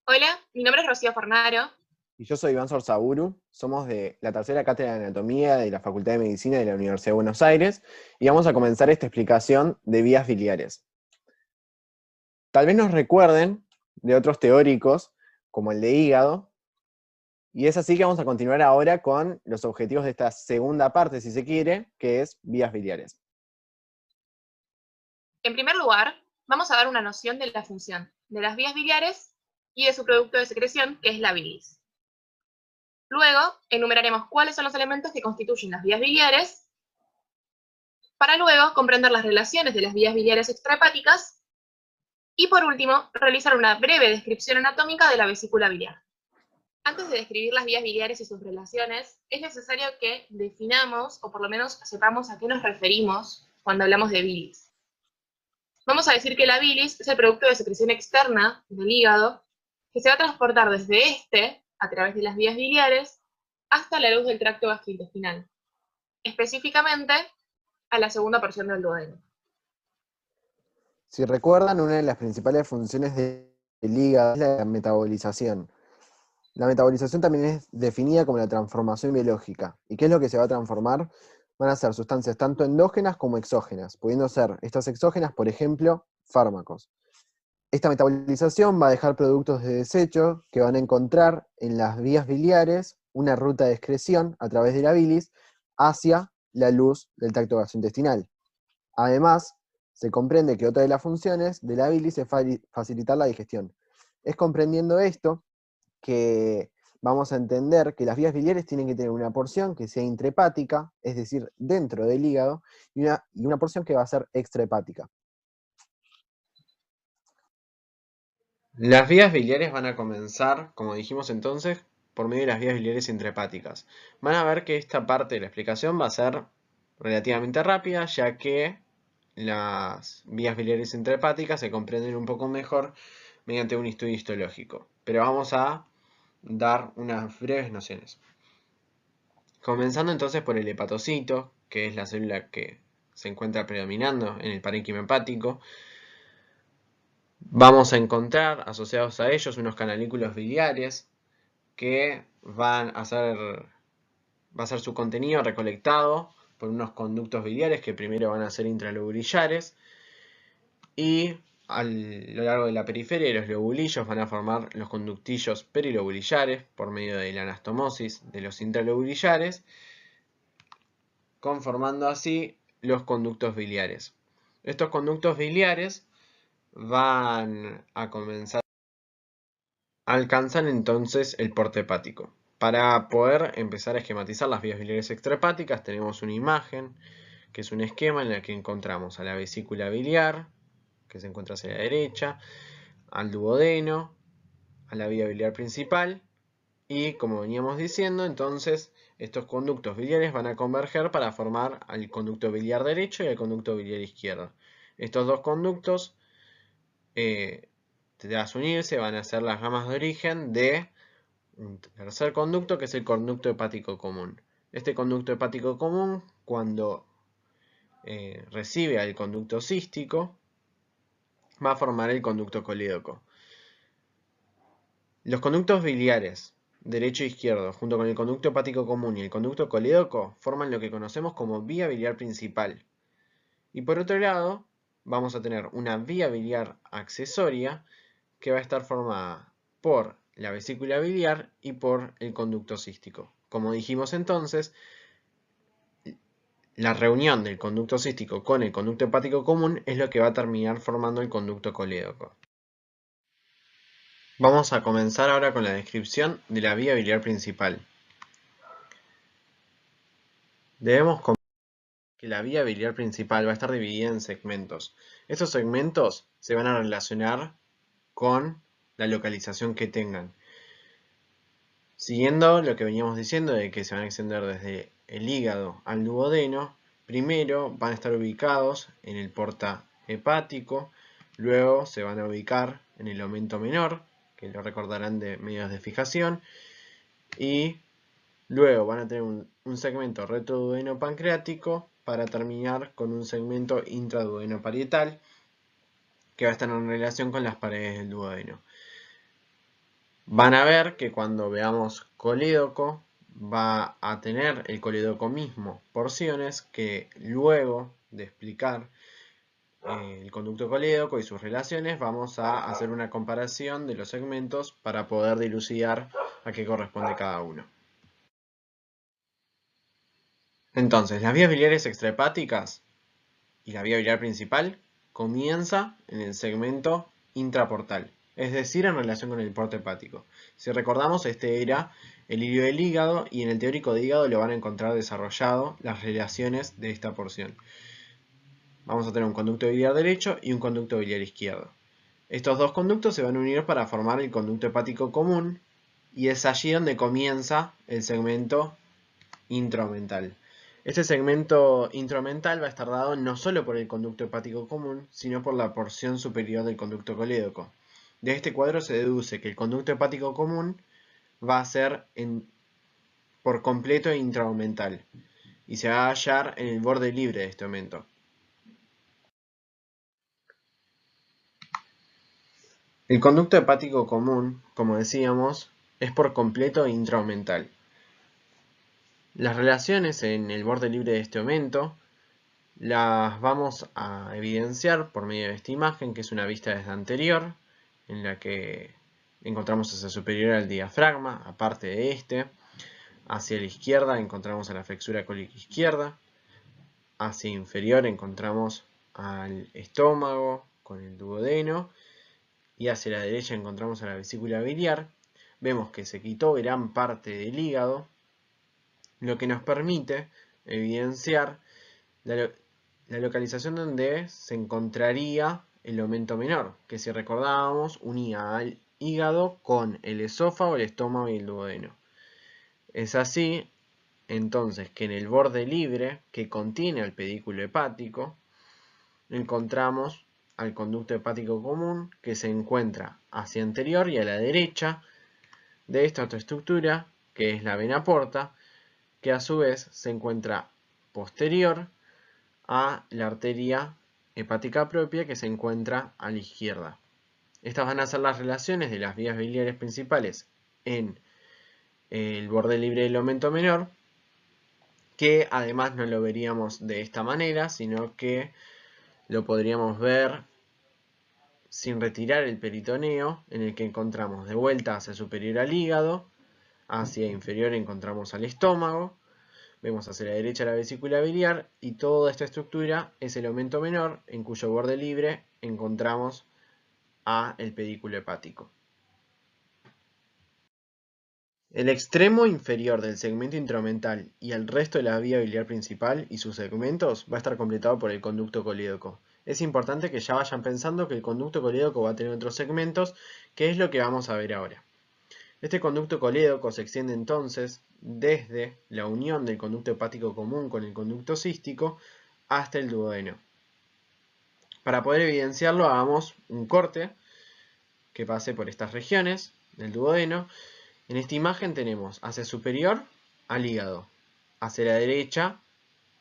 Hola, mi nombre es Rocío Fornaro. Y yo soy Iván Sorsaburu, somos de la tercera cátedra de Anatomía de la Facultad de Medicina de la Universidad de Buenos Aires y vamos a comenzar esta explicación de vías biliares. Tal vez nos recuerden de otros teóricos, como el de hígado, y es así que vamos a continuar ahora con los objetivos de esta segunda parte, si se quiere, que es vías biliares. En primer lugar, vamos a dar una noción de la función de las vías biliares y de su producto de secreción, que es la bilis. Luego, enumeraremos cuáles son los elementos que constituyen las vías biliares, para luego comprender las relaciones de las vías biliares extrahepáticas y, por último, realizar una breve descripción anatómica de la vesícula biliar. Antes de describir las vías biliares y sus relaciones, es necesario que definamos, o por lo menos sepamos a qué nos referimos cuando hablamos de bilis. Vamos a decir que la bilis es el producto de secreción externa del hígado que se va a transportar desde este, a través de las vías biliares, hasta la luz del tracto gastrointestinal, específicamente a la segunda porción del duodeno. Si recuerdan, una de las principales funciones del hígado es la metabolización. La metabolización también es definida como la transformación biológica. ¿Y qué es lo que se va a transformar? Van a ser sustancias tanto endógenas como exógenas, pudiendo ser estas exógenas, por ejemplo, fármacos. Esta metabolización va a dejar productos de desecho que van a encontrar en las vías biliares una ruta de excreción a través de la bilis hacia la luz del tracto gastrointestinal. Además, se comprende que otra de las funciones de la bilis es facilitar la digestión. Es comprendiendo esto que vamos a entender que las vías biliares tienen que tener una porción que sea intrahepática, es decir, dentro del hígado, y una porción que va a ser extrahepática. Las vías biliares van a comenzar, como dijimos entonces, por medio de las vías biliares intrahepáticas. Van a ver que esta parte de la explicación va a ser relativamente rápida, ya que las vías biliares intrahepáticas se comprenden un poco mejor mediante un estudio histológico. Pero vamos a dar unas breves nociones. Comenzando entonces por el hepatocito, que es la célula que se encuentra predominando en el parénquima hepático. Vamos a encontrar asociados a ellos unos canalículos biliares que va a ser su contenido recolectado por unos conductos biliares que primero van a ser intralobulillares y a lo largo de la periferia de los lobulillos van a formar los conductillos perilobulillares por medio de la anastomosis de los intralobulillares, conformando así los conductos biliares. Estos conductos biliares van a comenzar alcanzan entonces el porte hepático. Para poder empezar a esquematizar las vías biliares extrahepáticas tenemos una imagen, que es un esquema en el que encontramos a la vesícula biliar, que se encuentra hacia la derecha, al duodeno, a la vía biliar principal, y como veníamos diciendo, entonces estos conductos biliares van a converger para formar al conducto biliar derecho y al conducto biliar izquierdo. Estos dos conductos tras unirse van a ser las ramas de origen de un tercer conducto, que es el conducto hepático común. Este conducto hepático común, cuando recibe al conducto cístico, va a formar el conducto colédoco. Los conductos biliares, derecho e izquierdo, junto con el conducto hepático común y el conducto colédoco, forman lo que conocemos como vía biliar principal. Y por otro lado, vamos a tener una vía biliar accesoria que va a estar formada por la vesícula biliar y por el conducto cístico. Como dijimos entonces, la reunión del conducto cístico con el conducto hepático común es lo que va a terminar formando el conducto colédoco. Vamos a comenzar ahora con la descripción de la vía biliar principal. Debemos comprender que la vía biliar principal va a estar dividida en segmentos. Estos segmentos se van a relacionar con la localización que tengan. Siguiendo lo que veníamos diciendo de que se van a extender desde el hígado al duodeno, primero van a estar ubicados en el porta hepático, luego se van a ubicar en el aumento menor, que lo recordarán de medios de fijación, y luego van a tener un segmento retroduodeno pancreático para terminar con un segmento intraduodeno parietal que va a estar en relación con las paredes del duodeno. Van a ver que cuando veamos colédoco va a tener el colédoco mismo porciones que luego de explicar el conducto colédoco y sus relaciones vamos a hacer una comparación de los segmentos para poder dilucidar a qué corresponde cada uno. Entonces, las vías biliares extrahepáticas y la vía biliar principal comienza en el segmento intraportal, es decir, en relación con el porte hepático. Si recordamos, este era el hilio del hígado y en el teórico de hígado lo van a encontrar desarrollado las relaciones de esta porción. Vamos a tener un conducto biliar derecho y un conducto biliar izquierdo. Estos dos conductos se van a unir para formar el conducto hepático común y es allí donde comienza el segmento intraomental. Este segmento intraomental va a estar dado no solo por el conducto hepático común, sino por la porción superior del conducto colédoco. De este cuadro se deduce que el conducto hepático común va a ser por completo intraomental y se va a hallar en el borde libre de este aumento. El conducto hepático común, como decíamos, es por completo intraomental. Las relaciones en el borde libre de este aumento las vamos a evidenciar por medio de esta imagen, que es una vista desde anterior, en la que encontramos hacia superior al diafragma, aparte de este. Hacia la izquierda encontramos a la flexura cólica izquierda. Hacia inferior encontramos al estómago con el duodeno. Y hacia la derecha encontramos a la vesícula biliar. Vemos que se quitó gran parte del hígado, lo que nos permite evidenciar la localización donde se encontraría el aumento menor, que si recordábamos unía al hígado con el esófago, el estómago y el duodeno. Es así, entonces, que en el borde libre que contiene el pedículo hepático, encontramos al conducto hepático común que se encuentra hacia anterior y a la derecha de esta otra estructura, que es la vena porta, que a su vez se encuentra posterior a la arteria hepática propia que se encuentra a la izquierda. Estas van a ser las relaciones de las vías biliares principales en el borde libre del aumento menor, que además no lo veríamos de esta manera, sino que lo podríamos ver sin retirar el peritoneo, en el que encontramos de vuelta hacia superior al hígado, hacia inferior encontramos al estómago, vemos hacia la derecha la vesícula biliar y toda esta estructura es el aumento menor en cuyo borde libre encontramos a el pedículo hepático. El extremo inferior del segmento intraomental y el resto de la vía biliar principal y sus segmentos va a estar completado por el conducto colédoco. Es importante que ya vayan pensando que el conducto colédoco va a tener otros segmentos, que es lo que vamos a ver ahora. Este conducto colédoco se extiende entonces desde la unión del conducto hepático común con el conducto cístico hasta el duodeno. Para poder evidenciarlo hagamos un corte que pase por estas regiones del duodeno. En esta imagen tenemos hacia superior al hígado, hacia la derecha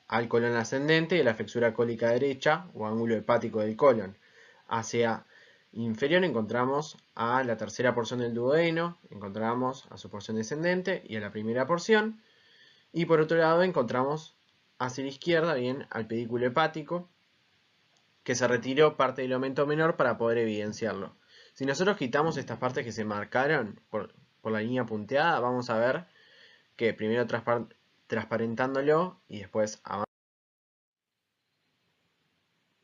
al colon ascendente y a la flexura cólica derecha o ángulo hepático del colon. Hacia inferior encontramos a la tercera porción del duodeno, encontramos a su porción descendente y a la primera porción. Y por otro lado encontramos hacia la izquierda bien al pedículo hepático, que se retiró parte del aumento menor para poder evidenciarlo. Si nosotros quitamos estas partes que se marcaron por la línea punteada, vamos a ver que primero transparentándolo y después avanzando.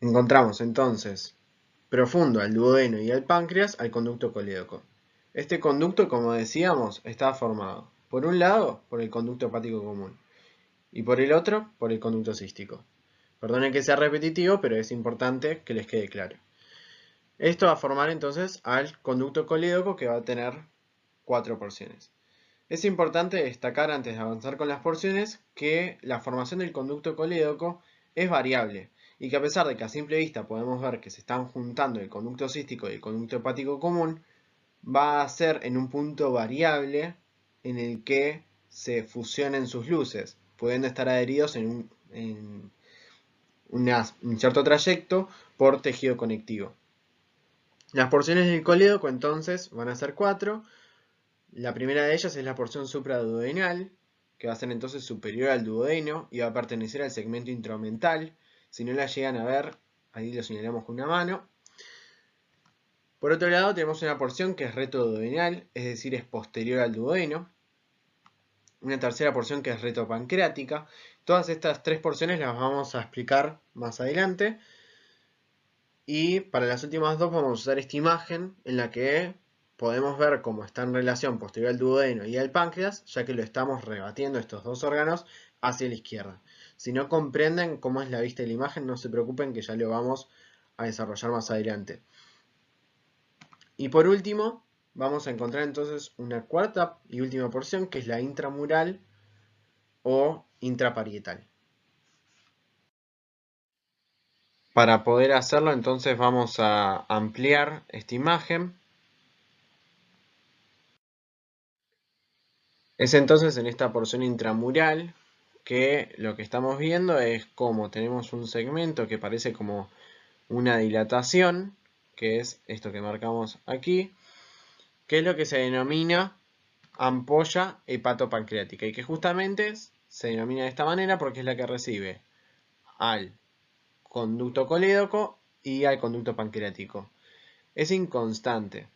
Encontramos entonces profundo al duodeno y al páncreas al conducto colédoco. Este conducto, como decíamos, está formado por un lado por el conducto hepático común y por el otro por el conducto cístico. Perdonen que sea repetitivo, pero es importante que les quede claro. Esto va a formar entonces al conducto colédoco, que va a tener 4 porciones. Es importante destacar antes de avanzar con las porciones que la formación del conducto colédoco es variable y que a pesar de que a simple vista podemos ver que se están juntando el conducto cístico y el conducto hepático común, va a ser en un punto variable en el que se fusionen sus luces, pudiendo estar adheridos en un cierto trayecto por tejido conectivo. Las porciones del colédoco entonces van a ser 4, La primera de ellas es la porción supraduodenal, que va a ser entonces superior al duodeno y va a pertenecer al segmento intraomental. Si no la llegan a ver, ahí lo señalamos con una mano. Por otro lado, tenemos una porción que es retroduodenal, es decir, es posterior al duodeno. Una tercera porción que es retropancreática. Todas estas tres porciones las vamos a explicar más adelante. Y para las últimas dos vamos a usar esta imagen en la que podemos ver cómo está en relación posterior al duodeno y al páncreas, ya que lo estamos rebatiendo estos dos órganos hacia la izquierda. Si no comprenden cómo es la vista de la imagen, no se preocupen que ya lo vamos a desarrollar más adelante. Y por último, vamos a encontrar entonces una cuarta y última porción que es la intramural o intraparietal. Para poder hacerlo entonces vamos a ampliar esta imagen. Es entonces en esta porción intramural que lo que estamos viendo es cómo tenemos un segmento que parece como una dilatación, que es esto que marcamos aquí, que es lo que se denomina ampolla hepatopancreática y que justamente se denomina de esta manera porque es la que recibe al conducto colédoco y al conducto pancreático. Es inconstante.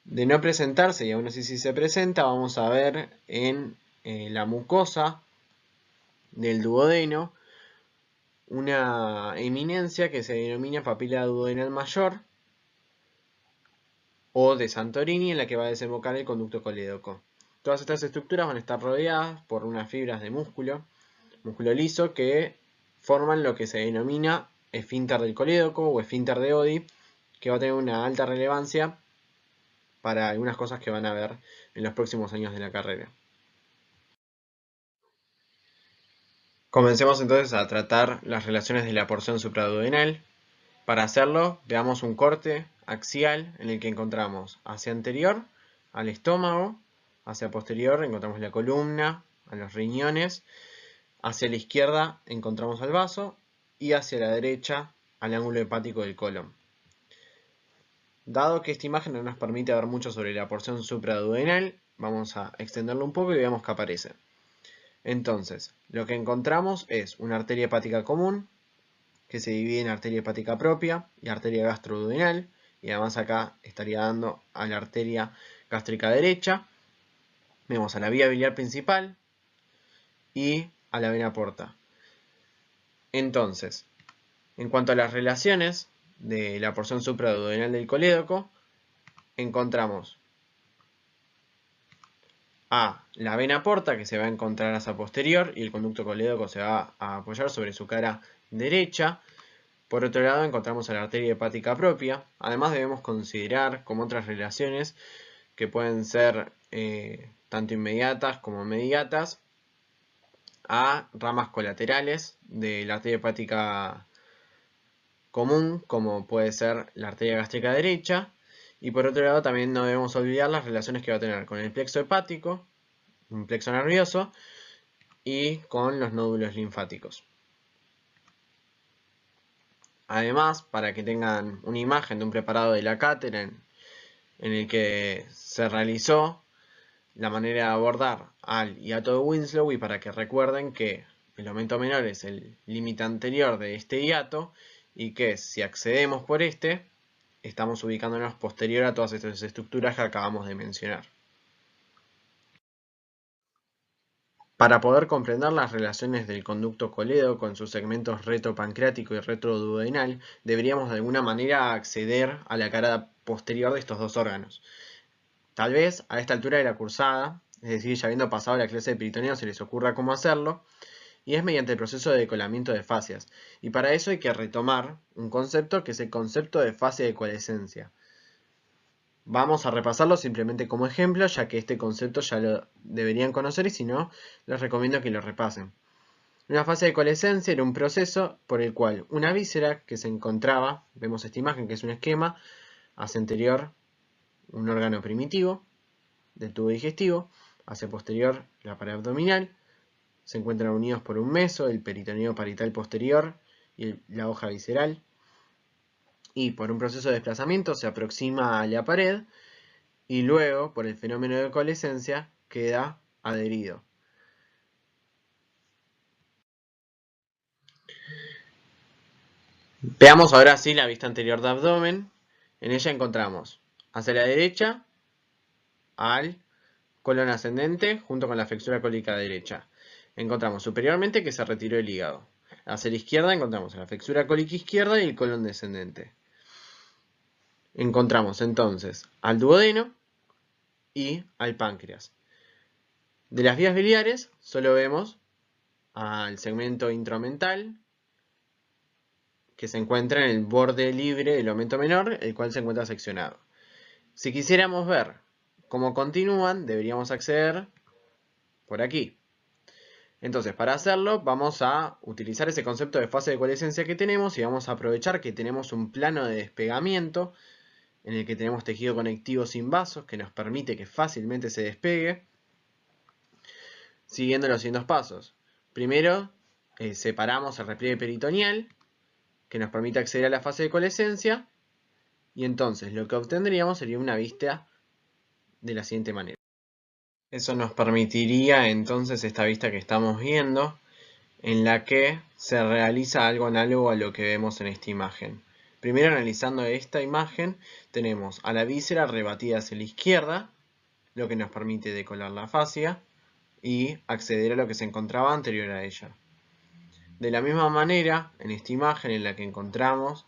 De no presentarse, y aún así si se presenta, vamos a ver en la mucosa del duodeno una eminencia que se denomina papila duodenal mayor o de Santorini, en la que va a desembocar el conducto colédoco. Todas estas estructuras van a estar rodeadas por unas fibras de músculo liso, que forman lo que se denomina esfínter del colédoco o esfínter de Oddi, que va a tener una alta relevancia para algunas cosas que van a ver en los próximos años de la carrera. Comencemos entonces a tratar las relaciones de la porción supraduodenal. Para hacerlo, veamos un corte axial en el que encontramos hacia anterior al estómago, hacia posterior encontramos la columna, a los riñones, hacia la izquierda encontramos al vaso y hacia la derecha al ángulo hepático del colon. Dado que esta imagen no nos permite ver mucho sobre la porción supraduodenal, vamos a extenderlo un poco y veamos qué aparece. Entonces, lo que encontramos es una arteria hepática común, que se divide en arteria hepática propia y arteria gastroduodenal, y además acá estaría dando a la arteria gástrica derecha. Vemos a la vía biliar principal y a la vena porta. Entonces, en cuanto a las relaciones de la porción supraduodenal del colédoco, encontramos a la vena porta, que se va a encontrar hacia posterior, y el conducto colédoco se va a apoyar sobre su cara derecha. Por otro lado, encontramos a la arteria hepática propia. Además, debemos considerar como otras relaciones que pueden ser tanto inmediatas como mediatas a ramas colaterales de la arteria hepática común, como puede ser la arteria gástrica derecha. Y por otro lado, también no debemos olvidar las relaciones que va a tener con el plexo hepático, un plexo nervioso, y con los nódulos linfáticos. Además, para que tengan una imagen de un preparado de la cátedra en el que se realizó la manera de abordar al hiato de Winslow, y para que recuerden que el aumento menor es el límite anterior de este hiato y que si accedemos por este, estamos ubicándonos posterior a todas estas estructuras que acabamos de mencionar. Para poder comprender las relaciones del conducto colédoco con sus segmentos retropancreático y retroduodenal, deberíamos de alguna manera acceder a la cara posterior de estos dos órganos. Tal vez a esta altura de la cursada, es decir, ya habiendo pasado la clase de peritoneo, se les ocurra cómo hacerlo, y es mediante el proceso de decolamiento de fascias. Y para eso hay que retomar un concepto que es el concepto de fascia de coalescencia. Vamos a repasarlo simplemente como ejemplo, ya que este concepto ya lo deberían conocer y si no, les recomiendo que lo repasen. Una fascia de coalescencia era un proceso por el cual una víscera que se encontraba, vemos esta imagen que es un esquema, hacia anterior un órgano primitivo del tubo digestivo, hacia posterior la pared abdominal, se encuentran unidos por un meso, el peritoneo parietal posterior y la hoja visceral, y por un proceso de desplazamiento se aproxima a la pared y luego, por el fenómeno de coalescencia, queda adherido. Veamos ahora sí la vista anterior de abdomen. En ella encontramos hacia la derecha al colon ascendente junto con la flexura cólica derecha. Encontramos superiormente que se retiró el hígado. Hacia la izquierda encontramos la flexura cólica izquierda y el colon descendente. Encontramos entonces al duodeno y al páncreas. De las vías biliares solo vemos al segmento intromental, que se encuentra en el borde libre del aumento menor, el cual se encuentra seccionado. Si quisiéramos ver cómo continúan, deberíamos acceder por aquí. Entonces, para hacerlo, vamos a utilizar ese concepto de fase de coalescencia que tenemos y vamos a aprovechar que tenemos un plano de despegamiento en el que tenemos tejido conectivo sin vasos que nos permite que fácilmente se despegue, siguiendo los siguientes pasos. Primero, separamos el repliegue peritoneal, que nos permite acceder a la fase de coalescencia, y entonces lo que obtendríamos sería una vista de la siguiente manera. Eso nos permitiría entonces esta vista que estamos viendo, en la que se realiza algo análogo a lo que vemos en esta imagen. Primero, analizando esta imagen, tenemos a la víscera rebatida hacia la izquierda, lo que nos permite decolar la fascia y acceder a lo que se encontraba anterior a ella. De la misma manera, en esta imagen en la que encontramos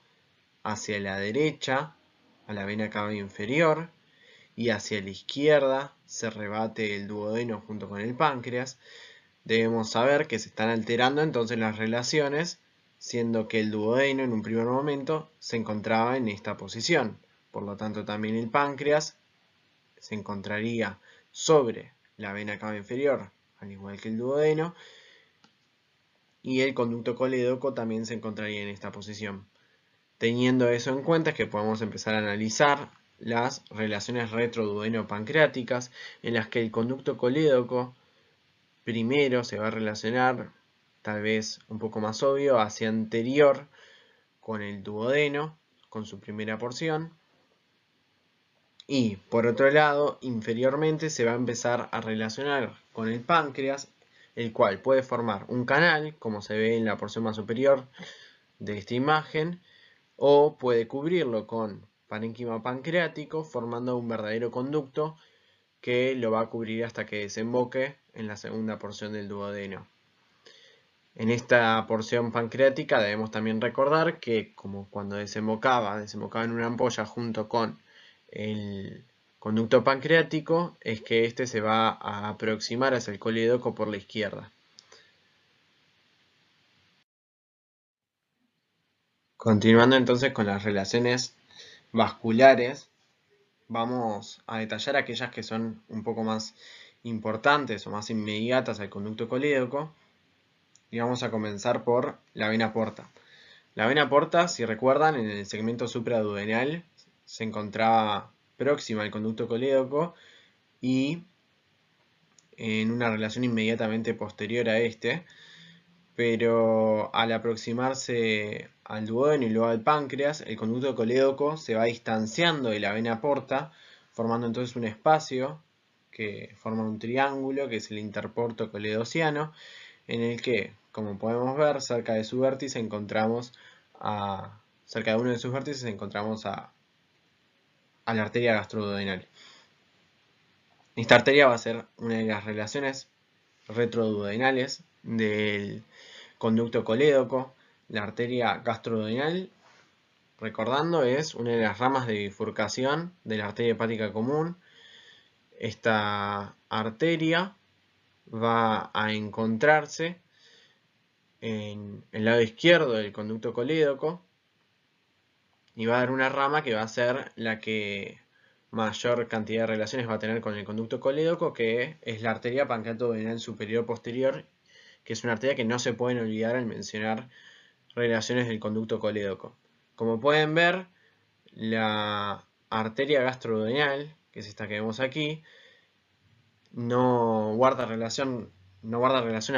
hacia la derecha a la vena cava inferior y hacia la izquierda se rebate el duodeno junto con el páncreas, debemos saber que se están alterando entonces las relaciones, siendo que el duodeno en un primer momento se encontraba en esta posición. Por lo tanto, también el páncreas se encontraría sobre la vena cava inferior, al igual que el duodeno, y el conducto colédoco también se encontraría en esta posición. Teniendo eso en cuenta es que podemos empezar a analizar las relaciones retroduodeno-pancreáticas, en las que el conducto colédoco primero se va a relacionar, tal vez un poco más obvio, hacia anterior con el duodeno, con su primera porción. Y por otro lado, inferiormente se va a empezar a relacionar con el páncreas, el cual puede formar un canal, como se ve en la porción más superior de esta imagen, o puede cubrirlo con parénquima pancreático, formando un verdadero conducto que lo va a cubrir hasta que desemboque en la segunda porción del duodeno. En esta porción pancreática debemos también recordar que, como cuando desembocaba en una ampolla junto con el conducto pancreático, es que este se va a aproximar hacia el colédoco por la izquierda. Continuando entonces con las relaciones vasculares, vamos a detallar aquellas que son un poco más importantes o más inmediatas al conducto colédoco. Y vamos a comenzar por la vena porta. La vena porta, si recuerdan, en el segmento supraduodenal se encontraba próxima al conducto colédoco y en una relación inmediatamente posterior a este, pero al aproximarse al duodeno y luego al páncreas, el conducto colédoco se va distanciando de la vena porta, formando entonces un espacio que forma un triángulo, que es el interporto coledociano, en el que, como podemos ver, cerca de su vértice encontramos cerca de uno de sus vértices encontramos a la arteria gastroduodenal. Esta arteria va a ser una de las relaciones retroduodenales del conducto colédoco. La arteria gastroduodenal, recordando, es una de las ramas de bifurcación de la arteria hepática común. Esta arteria va a encontrarse en el lado izquierdo del conducto colédoco y va a dar una rama que va a ser la que mayor cantidad de relaciones va a tener con el conducto colédoco, que es la arteria pancreatoduodenal superior posterior, que es una arteria que no se pueden olvidar al mencionar relaciones del conducto colédoco. Como pueden ver, la arteria gastroduodenal, que es esta que vemos aquí, no guarda relaciones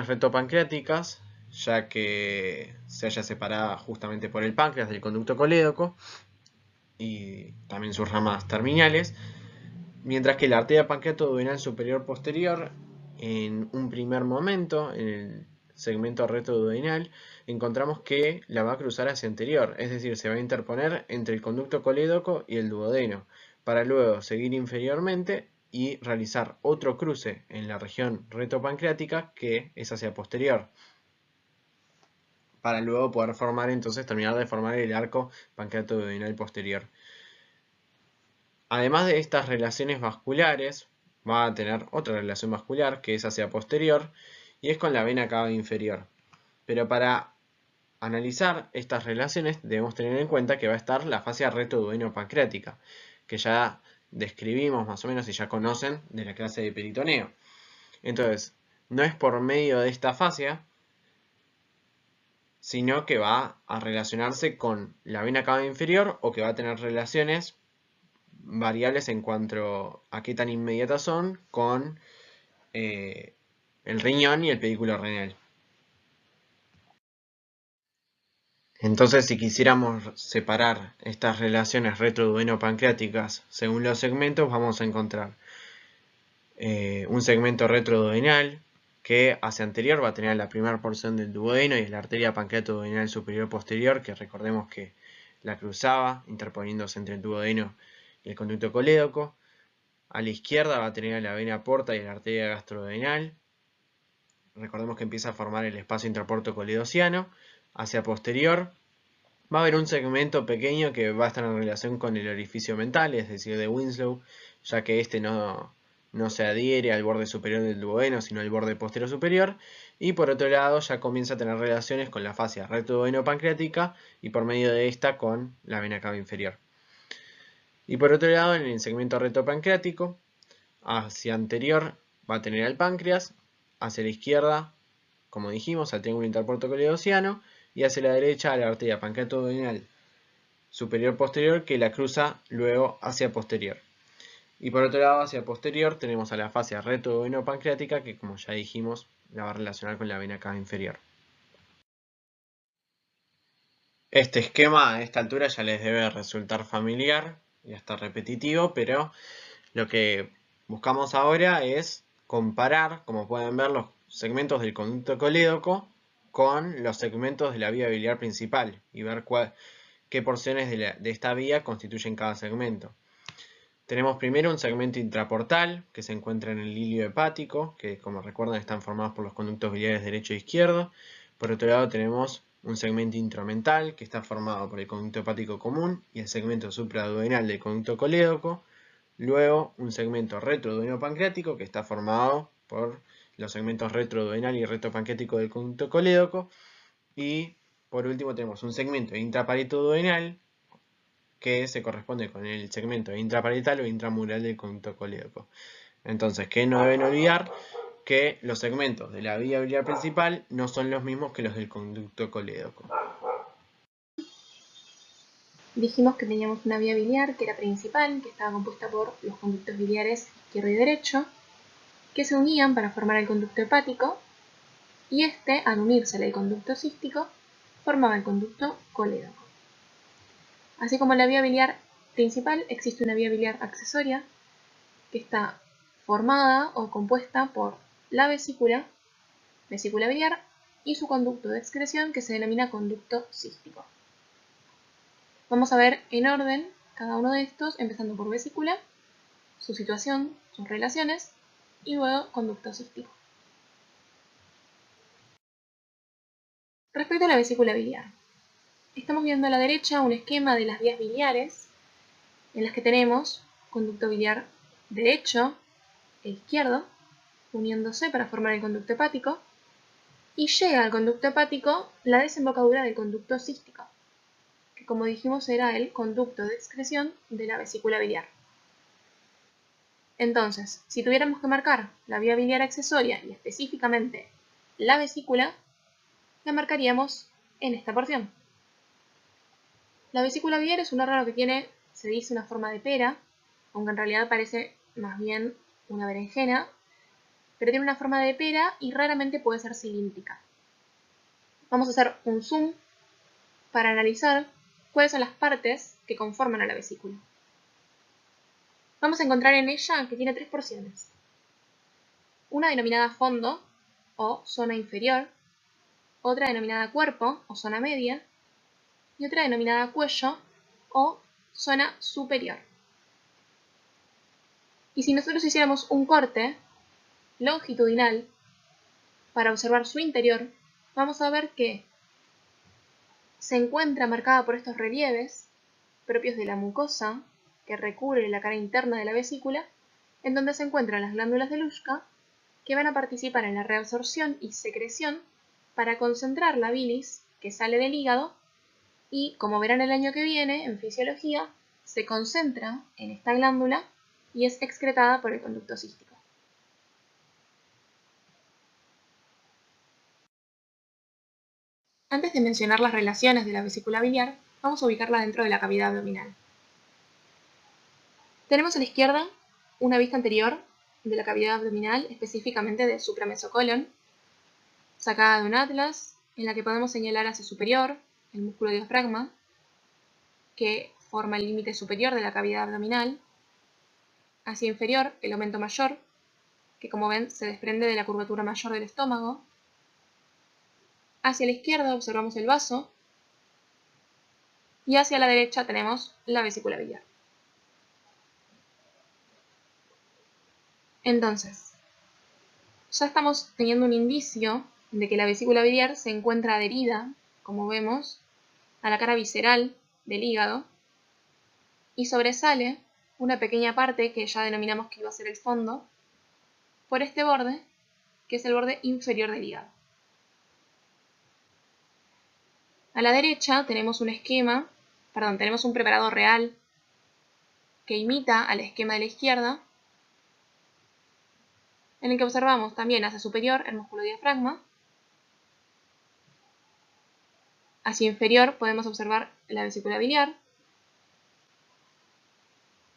retopancreáticas, ya que se halla separada justamente por el páncreas del conducto colédoco y también sus ramas terminales, Mientras que la arteria pancreatoduodenal superior posterior, en un primer momento, en el segmento retroduodenal, encontramos que la va a cruzar hacia anterior, es decir, se va a interponer entre el conducto colédoco y el duodeno, para luego seguir inferiormente y realizar otro cruce en la región retropancreática que es hacia posterior, para luego poder formar, entonces terminar de formar el arco pancreatoduodenal posterior. Además de estas relaciones vasculares, va a tener otra relación vascular que es hacia posterior y es con la vena cava inferior. Pero para analizar estas relaciones debemos tener en cuenta que va a estar la fascia retroduodeno-pancreática, que ya describimos más o menos y ya conocen de la clase de peritoneo. Entonces, no es por medio de esta fascia, sino que va a relacionarse con la vena cava inferior o que va a tener relaciones variables en cuanto a qué tan inmediatas son con el riñón y el pedículo renal. Entonces, si quisiéramos separar estas relaciones retroduodeno-pancreáticas según los segmentos, vamos a encontrar un segmento retroduodenal que hacia anterior va a tener la primera porción del duodeno y es la arteria pancreatoduodenal superior posterior, que recordemos que la cruzaba interponiéndose entre el duodeno y el conducto colédoco. A la izquierda va a tener la vena porta y la arteria gastroduodenal. Recordemos que empieza a formar el espacio intraporto coledociano. Hacia posterior va a haber un segmento pequeño que va a estar en relación con el orificio mental, es decir, de Winslow, ya que este no se adhiere al borde superior del duodeno, sino al borde posterior superior. Y por otro lado ya comienza a tener relaciones con la fascia retroduodeno-pancreática y por medio de esta con la vena cava inferior. Y por otro lado, en el segmento retropancreático, hacia anterior va a tener al páncreas, hacia la izquierda, como dijimos, al triángulo interporto coledociano, y hacia la derecha a la arteria pancreatoduodenal superior posterior que la cruza luego hacia posterior. Y por otro lado, hacia posterior tenemos a la fascia retroduodeno-pancreática que, como ya dijimos, la va a relacionar con la vena cava inferior. Este esquema a esta altura ya les debe resultar familiar y hasta repetitivo, pero lo que buscamos ahora es comparar, como pueden ver, los segmentos del conducto colédoco con los segmentos de la vía biliar principal y ver qué porciones de esta vía constituyen cada segmento. Tenemos primero un segmento intraportal que se encuentra en el hilio hepático, que como recuerdan están formados por los conductos biliares derecho e izquierdo. Por otro lado tenemos un segmento intramental que está formado por el conducto hepático común y el segmento supraduodenal del conducto colédoco. Luego un segmento retroduodeno-pancreático que está formado por los segmentos retroduodenal y retropancreático del conducto colédoco. Y por último tenemos un segmento intraparieto-duodenal que se corresponde con el segmento intraparietal o intramural del conducto colédoco. Entonces, que no deben olvidar que los segmentos de la vía biliar principal no son los mismos que los del conducto colédoco. Dijimos que teníamos una vía biliar que era principal, que estaba compuesta por los conductos biliares izquierdo y derecho, que se unían para formar el conducto hepático, y este, al unirse al conducto cístico, formaba el conducto colédoco. Así como en la vía biliar principal, existe una vía biliar accesoria que está formada o compuesta por la vesícula biliar, y su conducto de excreción que se denomina conducto cístico. Vamos a ver en orden cada uno de estos, empezando por vesícula, su situación, sus relaciones, y luego conducto cístico. Respecto a la vesícula biliar, estamos viendo a la derecha un esquema de las vías biliares en las que tenemos conducto biliar derecho e izquierdo uniéndose para formar el conducto hepático, y llega al conducto hepático la desembocadura del conducto cístico, que como dijimos era el conducto de excreción de la vesícula biliar. Entonces, si tuviéramos que marcar la vía biliar accesoria y específicamente la vesícula, la marcaríamos en esta porción. La vesícula biliar es un órgano que tiene, se dice, una forma de pera, aunque en realidad parece más bien una berenjena, pero tiene una forma de pera y raramente puede ser cilíndrica. Vamos a hacer un zoom para analizar cuáles son las partes que conforman a la vesícula. vamos a encontrar en ella que tiene 3 porciones. Una denominada fondo o zona inferior, otra denominada cuerpo o zona media, y otra denominada cuello o zona superior. Y si nosotros hiciéramos un corte longitudinal para observar su interior, vamos a ver que se encuentra marcada por estos relieves propios de la mucosa que recubre la cara interna de la vesícula, en donde se encuentran las glándulas de Luschka que van a participar en la reabsorción y secreción para concentrar la bilis que sale del hígado y, como verán el año que viene en fisiología, se concentra en esta glándula y es excretada por el conducto cístico. Antes de mencionar las relaciones de la vesícula biliar, vamos a ubicarla dentro de la cavidad abdominal. Tenemos a la izquierda una vista anterior de la cavidad abdominal, específicamente del supramesocolon, sacada de un atlas, en la que podemos señalar hacia superior el músculo diafragma, que forma el límite superior de la cavidad abdominal, hacia inferior el aumento mayor, que como ven se desprende de la curvatura mayor del estómago. Hacia la izquierda observamos el vaso y hacia la derecha tenemos la vesícula biliar. Entonces, ya estamos teniendo un indicio de que la vesícula biliar se encuentra adherida, como vemos, a la cara visceral del hígado y sobresale una pequeña parte que ya denominamos que iba a ser el fondo por este borde, que es el borde inferior del hígado. A la derecha tenemos tenemos un preparado real que imita al esquema de la izquierda, en el que observamos también hacia superior el músculo diafragma, hacia inferior podemos observar la vesícula biliar,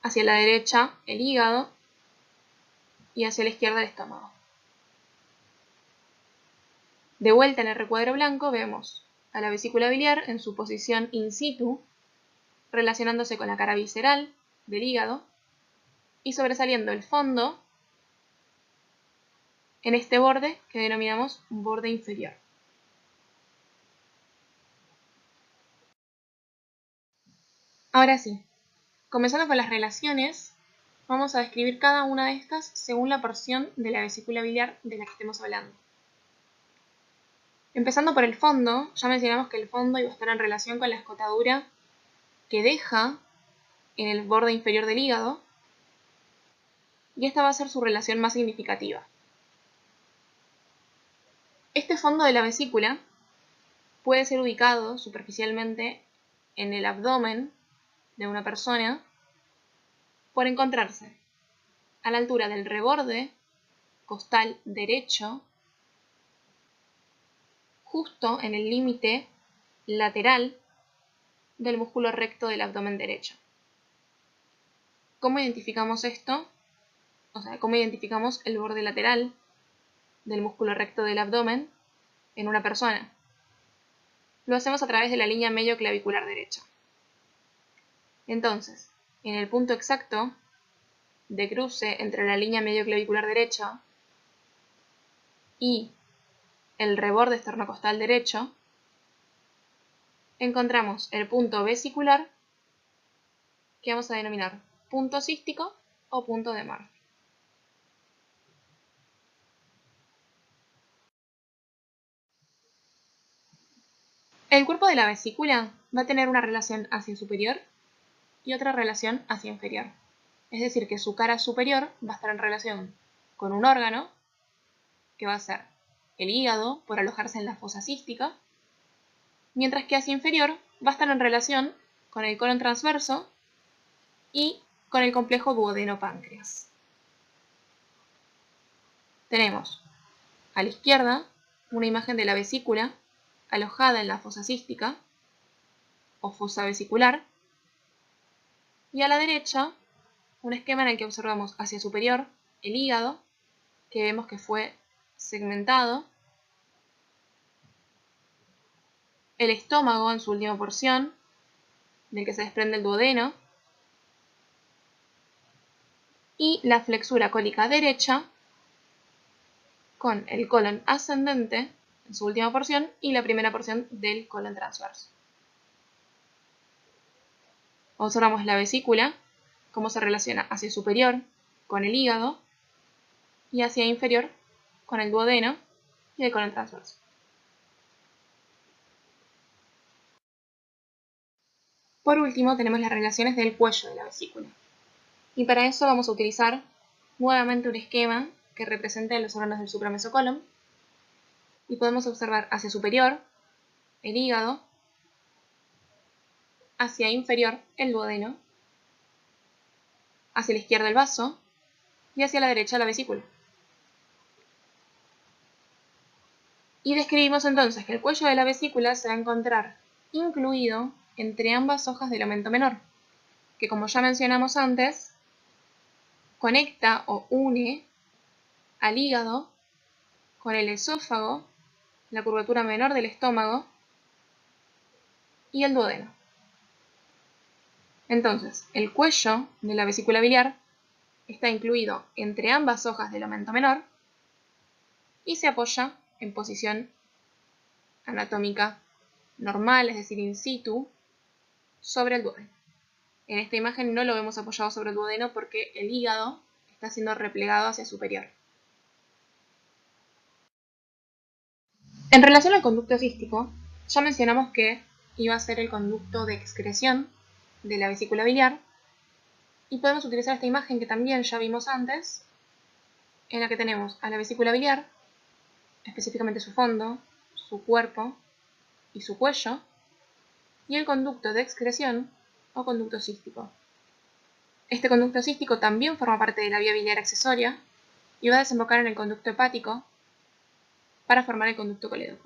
hacia la derecha el hígado y hacia la izquierda el estómago. De vuelta en el recuadro blanco vemos a la vesícula biliar en su posición in situ, relacionándose con la cara visceral del hígado y sobresaliendo el fondo en este borde que denominamos borde inferior. Ahora sí, comenzando con las relaciones, vamos a describir cada una de estas según la porción de la vesícula biliar de la que estemos hablando. Empezando por el fondo, ya mencionamos que el fondo iba a estar en relación con la escotadura que deja en el borde inferior del hígado, y esta va a ser su relación más significativa. Este fondo de la vesícula puede ser ubicado superficialmente en el abdomen de una persona por encontrarse a la altura del reborde costal derecho, justo en el límite lateral del músculo recto del abdomen derecho. ¿Cómo identificamos esto? ¿Cómo identificamos el borde lateral del músculo recto del abdomen en una persona? Lo hacemos a través de la línea medio clavicular derecha. Entonces, en el punto exacto de cruce entre la línea medio clavicular derecha y el reborde esternocostal derecho, encontramos el punto vesicular que vamos a denominar punto cístico o punto de Murphy. El cuerpo de la vesícula va a tener una relación hacia superior y otra relación hacia inferior. Es decir, que su cara superior va a estar en relación con un órgano, que va a ser el hígado, por alojarse en la fosa cística, mientras que hacia inferior va a estar en relación con el colon transverso y con el complejo duodeno-páncreas. Tenemos a la izquierda una imagen de la vesícula alojada en la fosa cística o fosa vesicular, y a la derecha un esquema en el que observamos hacia superior el hígado, que vemos que fue segmentado, el estómago en su última porción, del que se desprende el duodeno, y la flexura cólica derecha con el colon ascendente en su última porción y la primera porción del colon transverso. Observamos la vesícula, cómo se relaciona hacia superior con el hígado y hacia inferior con el duodeno y el colon transverso. Por último, tenemos las relaciones del cuello de la vesícula. Y para eso vamos a utilizar nuevamente un esquema que represente los órganos del supramesocolon. Y podemos observar hacia superior el hígado, hacia inferior el duodeno, hacia la izquierda el vaso y hacia la derecha la vesícula. Y describimos entonces que el cuello de la vesícula se va a encontrar incluido entre ambas hojas del aumento menor, que como ya mencionamos antes, conecta o une al hígado con el esófago, la curvatura menor del estómago y el duodeno. Entonces, el cuello de la vesícula biliar está incluido entre ambas hojas del aumento menor y se apoya en posición anatómica normal, es decir, in situ, sobre el duodeno. En esta imagen no lo vemos apoyado sobre el duodeno porque el hígado está siendo replegado hacia superior. En relación al conducto cístico, ya mencionamos que iba a ser el conducto de excreción de la vesícula biliar y podemos utilizar esta imagen que también ya vimos antes, en la que tenemos a la vesícula biliar, específicamente su fondo, su cuerpo y su cuello, y el conducto de excreción o conducto cístico. Este conducto cístico también forma parte de la vía biliar accesoria y va a desembocar en el conducto hepático para formar el conducto colédoco.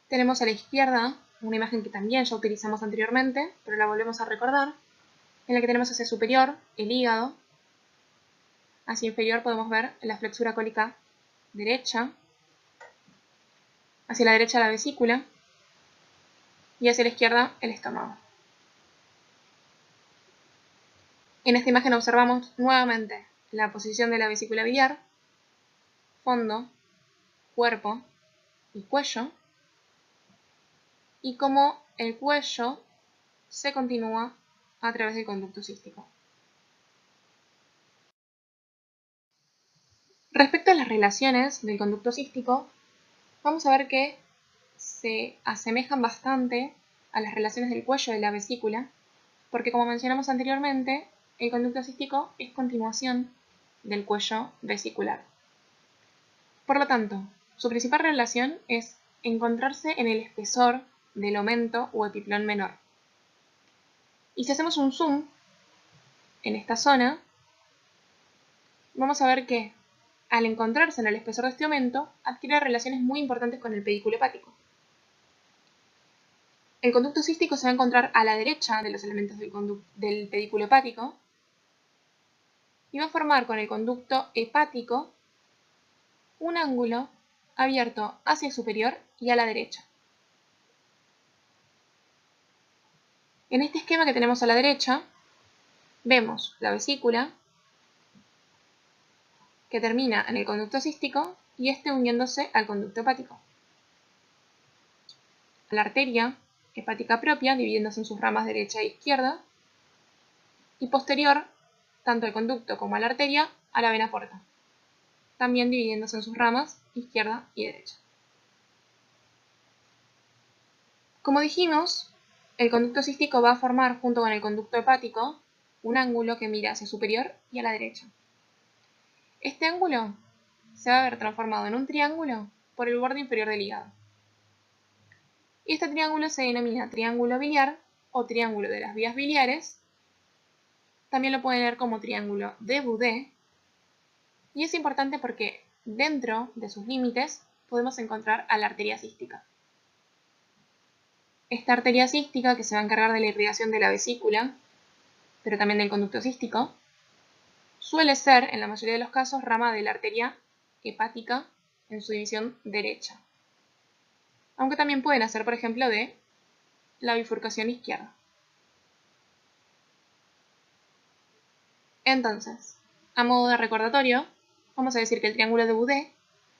Tenemos a la izquierda una imagen que también ya utilizamos anteriormente, pero la volvemos a recordar, en la que tenemos hacia superior el hígado, hacia inferior podemos ver la flexura cólica derecha, hacia la derecha la vesícula y hacia la izquierda el estómago. En esta imagen observamos nuevamente la posición de la vesícula biliar, fondo, cuerpo y cuello, y cómo el cuello se continúa a través del conducto cístico. Respecto a las relaciones del conducto cístico, vamos a ver que se asemejan bastante a las relaciones del cuello de la vesícula, porque como mencionamos anteriormente, el conducto cístico es continuación del cuello vesicular. Por lo tanto, su principal relación es encontrarse en el espesor del omento o epiplón menor. Y si hacemos un zoom en esta zona, vamos a ver que al encontrarse en el espesor de este omento, adquiere relaciones muy importantes con el pedículo hepático. El conducto cístico se va a encontrar a la derecha de los elementos del pedículo hepático y va a formar con el conducto hepático un ángulo abierto hacia el superior y a la derecha. En este esquema que tenemos a la derecha, vemos la vesícula que termina en el conducto cístico y este uniéndose al conducto hepático. La arteria hepática propia dividiéndose en sus ramas derecha e izquierda y posterior, tanto al conducto como a la arteria, a la vena porta, también dividiéndose en sus ramas izquierda y derecha. Como dijimos, el conducto cístico va a formar junto con el conducto hepático un ángulo que mira hacia superior y a la derecha. Este ángulo se va a ver transformado en un triángulo por el borde inferior del hígado. Y este triángulo se denomina triángulo biliar o triángulo de las vías biliares. También lo pueden leer como triángulo de Boudet. Y es importante porque dentro de sus límites podemos encontrar a la arteria cística. Esta arteria cística, que se va a encargar de la irrigación de la vesícula, pero también del conducto cístico, suele ser, en la mayoría de los casos, rama de la arteria hepática en su división derecha. Aunque también pueden hacer, por ejemplo, de la bifurcación izquierda. Entonces, a modo de recordatorio, vamos a decir que el triángulo de Boudet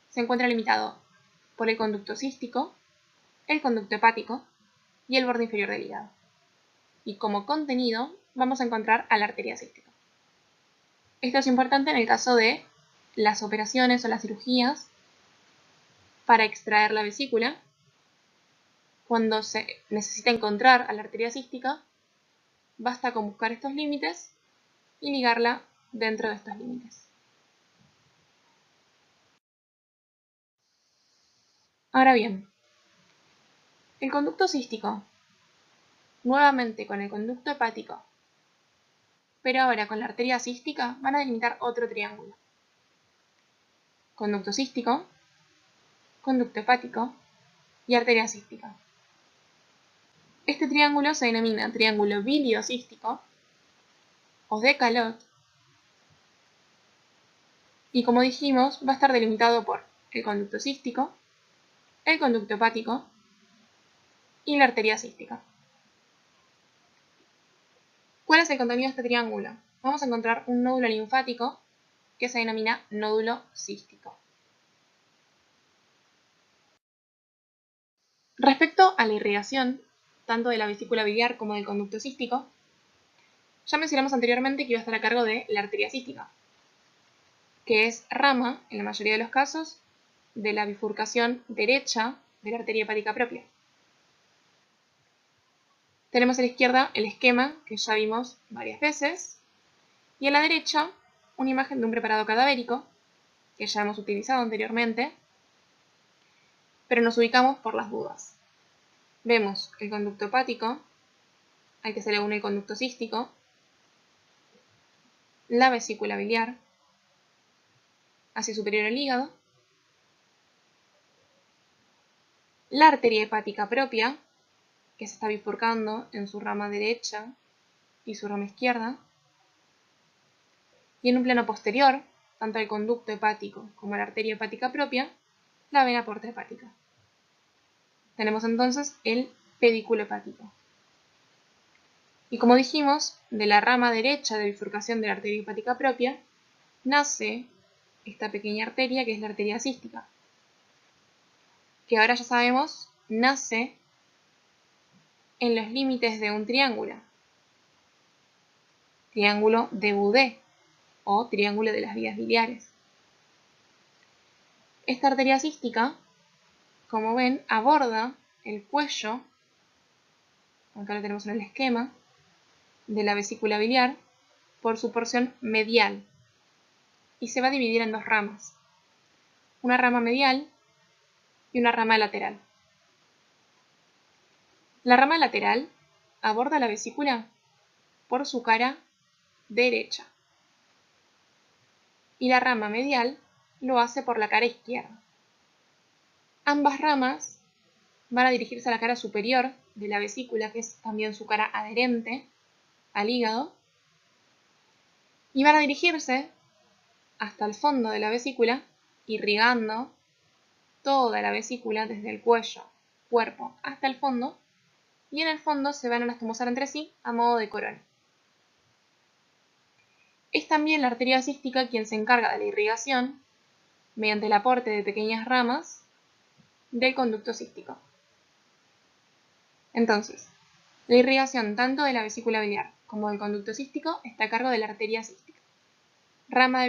se encuentra limitado por el conducto cístico, el conducto hepático y el borde inferior del hígado. Y como contenido vamos a encontrar a la arteria cística. Esto es importante en el caso de las operaciones o las cirugías para extraer la vesícula. Cuando se necesita encontrar a la arteria cística, basta con buscar estos límites y ligarla dentro de estos límites. Ahora bien, el conducto cístico, nuevamente con el conducto hepático, pero ahora con la arteria cística, van a delimitar otro triángulo. Conducto cístico, conducto hepático y arteria cística. Este triángulo se denomina triángulo biliocístico o de Calot, y como dijimos, va a estar delimitado por el conducto cístico, el conducto hepático y la arteria cística. ¿Cuál es el contenido de este triángulo? Vamos a encontrar un nódulo linfático que se denomina nódulo cístico. Respecto a la irrigación, tanto de la vesícula biliar como del conducto cístico, ya mencionamos anteriormente que iba a estar a cargo de la arteria cística, que es rama, en la mayoría de los casos, de la bifurcación derecha de la arteria hepática propia. Tenemos a la izquierda el esquema que ya vimos varias veces, y a la derecha una imagen de un preparado cadavérico, que ya hemos utilizado anteriormente, pero nos ubicamos por las dudas. Vemos el conducto hepático, al que se le une el conducto cístico, la vesícula biliar, hacia superior al hígado, la arteria hepática propia, que se está bifurcando en su rama derecha y su rama izquierda, y en un plano posterior, tanto al conducto hepático como a la arteria hepática propia, la vena porta hepática. Tenemos entonces el pedículo hepático. Y como dijimos, de la rama derecha de bifurcación de la arteria hepática propia, nace esta pequeña arteria que es la arteria cística, que ahora ya sabemos nace en los límites de un triángulo de Boudet o triángulo de las vías biliares. Esta arteria cística, como ven, aborda el cuello, acá lo tenemos en el esquema, de la vesícula biliar por su porción medial y se va a dividir en dos ramas, una rama medial y una rama lateral. La rama lateral aborda la vesícula por su cara derecha y la rama medial lo hace por la cara izquierda. Ambas ramas van a dirigirse a la cara superior de la vesícula, que es también su cara adherente al hígado, y van a dirigirse hasta el fondo de la vesícula, irrigando toda la vesícula desde el cuello, cuerpo, hasta el fondo, y en el fondo se van a anastomosar entre sí a modo de corona. Es también la arteria cística quien se encarga de la irrigación, mediante el aporte de pequeñas ramas, del conducto cístico. Entonces, la irrigación tanto de la vesícula biliar como del conducto cístico está a cargo de la arteria cística. Rama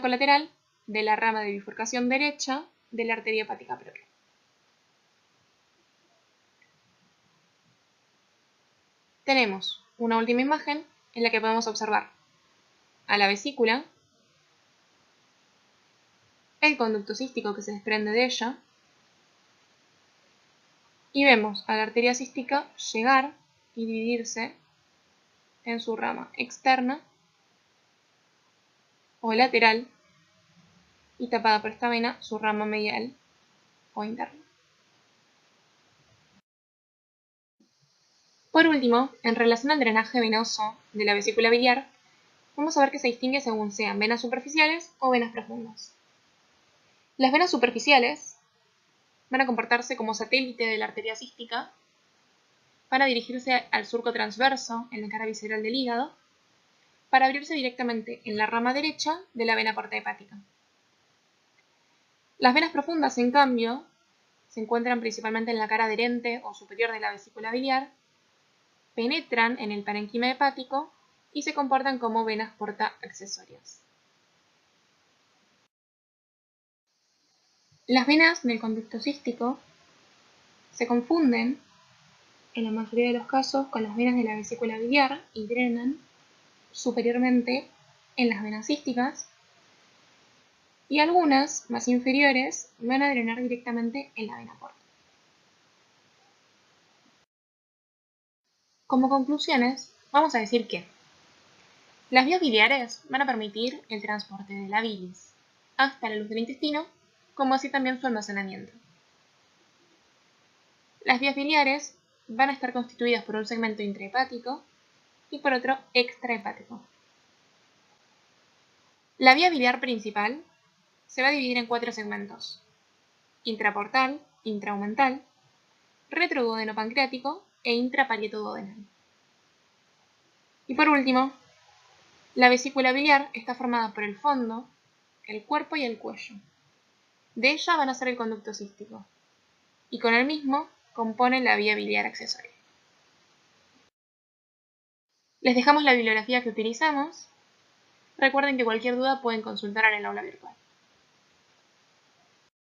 colateral de la rama de bifurcación derecha de la arteria hepática propia. Tenemos una última imagen en la que podemos observar a la vesícula, el conducto cístico que se desprende de ella, y vemos a la arteria cística llegar y dividirse en su rama externa o lateral y tapada por esta vena su rama medial o interna. Por último, en relación al drenaje venoso de la vesícula biliar, vamos a ver que se distingue según sean venas superficiales o venas profundas. Las venas superficiales van a comportarse como satélite de la arteria cística, para dirigirse al surco transverso en la cara visceral del hígado, para abrirse directamente en la rama derecha de la vena porta hepática. Las venas profundas, en cambio, se encuentran principalmente en la cara adherente o superior de la vesícula biliar, penetran en el parénquima hepático y se comportan como venas porta accesorias. Las venas del conducto cístico se confunden, en la mayoría de los casos, con las venas de la vesícula biliar y drenan superiormente en las venas císticas, y algunas, más inferiores, van a drenar directamente en la vena porta. Como conclusiones, vamos a decir que las vías biliares van a permitir el transporte de la bilis hasta la luz del intestino, como así también su almacenamiento. Las vías biliares van a estar constituidas por un segmento intrahepático y por otro extrahepático. La vía biliar principal se va a dividir en 4 segmentos: intraportal, intraomental, retroduodeno pancreático e intraparieto-duodenal. Y por último, la vesícula biliar está formada por el fondo, el cuerpo y el cuello. De ella van a ser el conducto cístico, y con el mismo componen la vía biliar accesoria. Les dejamos la bibliografía que utilizamos. Recuerden que cualquier duda pueden consultar en el aula virtual.